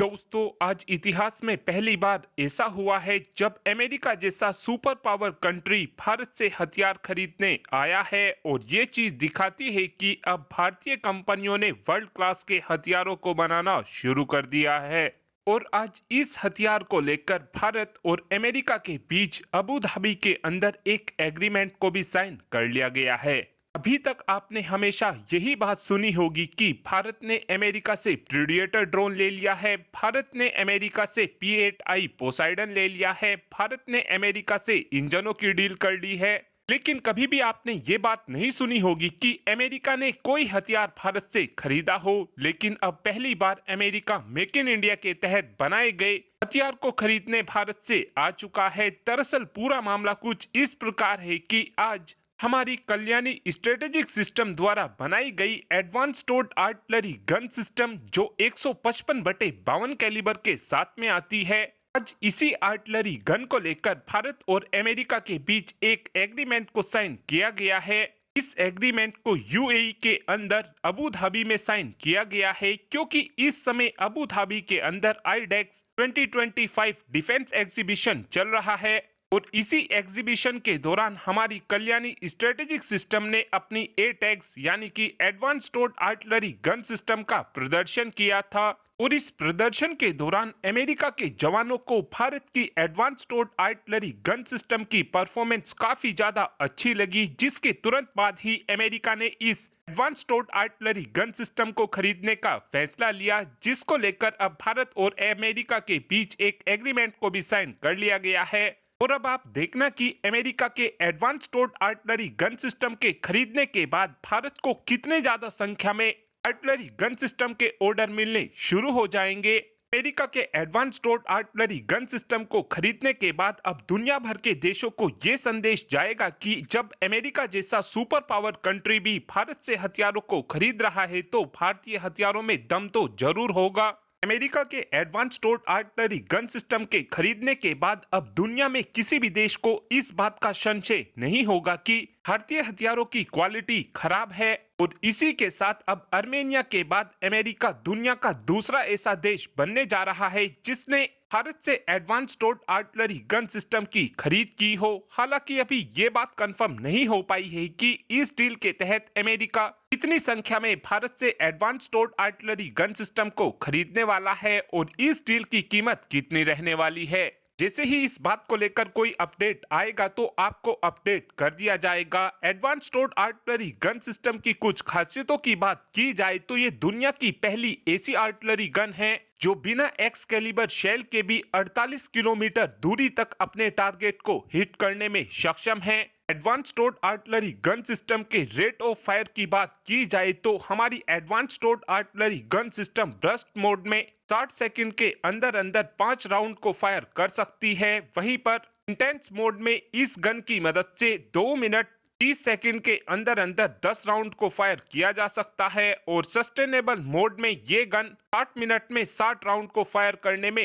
दोस्तों, आज इतिहास में पहली बार ऐसा हुआ है जब अमेरिका जैसा सुपर पावर कंट्री भारत से हथियार खरीदने आया है और ये चीज दिखाती है कि अब भारतीय कंपनियों ने वर्ल्ड क्लास के हथियारों को बनाना शुरू कर दिया है। और आज इस हथियार को लेकर भारत और अमेरिका के बीच अबू धाबी के अंदर एक एग्रीमेंट को भी साइन कर लिया गया है। अभी तक आपने हमेशा यही बात सुनी होगी कि भारत ने अमेरिका से प्रीडिएटर ड्रोन ले लिया है, भारत ने अमेरिका से P-8I पोसाइडन ले लिया है, भारत ने अमेरिका से इंजनों की डील कर ली है। लेकिन कभी भी आपने ये बात नहीं सुनी होगी कि अमेरिका ने कोई हथियार भारत से खरीदा हो। लेकिन अब पहली बार अमेरिका मेक इन इंडिया के तहत बनाए गए हथियार को खरीदने भारत से आ चुका है। दरअसल पूरा मामला कुछ इस प्रकार है कि आज हमारी कल्याणी स्ट्रेटेजिक सिस्टम द्वारा बनाई गई advance towed artillery gun system जो 155/52 कैलिबर के साथ में आती है, आज इसी आर्टिलरी गन को लेकर भारत और अमेरिका के बीच एक एग्रीमेंट को साइन किया गया है। इस एग्रीमेंट को यूएई के अंदर अबू धाबी में साइन किया गया है क्योंकि इस समय अबू धाबी के अंदर आईडेक्स 2025 डिफेंस एग्जीबिशन चल रहा है। और इसी एग्जीबिशन के दौरान हमारी कल्याणी स्ट्रेटेजिक सिस्टम ने अपनी एटैक्स यानी कि advance towed artillery gun system का प्रदर्शन किया था। और इस प्रदर्शन के दौरान अमेरिका के जवानों को भारत की advance towed artillery gun system की परफॉर्मेंस काफी ज्यादा अच्छी लगी, जिसके तुरंत बाद ही अमेरिका ने इस advance towed artillery gun system को खरीदने का फैसला लिया, जिसको लेकर अब भारत और अमेरिका के बीच एक एग्रीमेंट को भी साइन कर लिया गया है। और अब आप देखना कि अमेरिका के advance towed artillery gun system के खरीदने के बाद भारत को कितने ज्यादा संख्या में आर्टिलरी गन सिस्टम के ऑर्डर मिलने शुरू हो जाएंगे। अमेरिका के advance towed artillery gun system को खरीदने के बाद अब दुनिया भर के देशों को यह संदेश जाएगा कि जब अमेरिका जैसा सुपर पावर कंट्री भी भारत से हथियारों को खरीद रहा है तो भारतीय हथियारों में दम तो जरूर होगा। अमेरिका के advance towed artillery gun system के खरीदने के बाद अब दुनिया में किसी भी देश को इस बात का संशय नहीं होगा कि भारतीय हथियारों की क्वालिटी खराब है। और इसी के साथ अब आर्मेनिया के बाद अमेरिका दुनिया का दूसरा ऐसा देश बनने जा रहा है जिसने भारत से advance towed artillery gun system की खरीद की हो। हालांकि अभी ये बात कंफर्म नहीं हो पाई है कि इस डील के तहत अमेरिका कितनी संख्या में भारत से advance towed artillery gun system को खरीदने वाला है और इस डील की कीमत कितनी रहने वाली है। जैसे ही इस बात को लेकर कोई अपडेट आएगा तो आपको अपडेट कर दिया जाएगा। Advance towed artillery gun system की कुछ खासियतों की बात की जाए तो ये दुनिया की पहली ऐसी आर्टिलरी गन है जो बिना एक्स कैलिबर शेल के भी 48 किलोमीटर दूरी तक अपने टारगेट को हिट करने में सक्षम है। Advance towed artillery gun system के रेट ऑफ फायर की बात की जाए तो हमारी advance towed artillery gun system burst mode में 60 सेकंड के अंदर अंदर 5 राउंड को फायर कर सकती है। वहीं पर इंटेंस मोड में इस गन की मदद से 2 मिनट 30 सेकंड के अंदर अंदर 10 राउंड को फायर किया जा सकता है। और सस्टेनेबल मोड में ये गन 8 मिनट में 60 राउंड को फायर करने में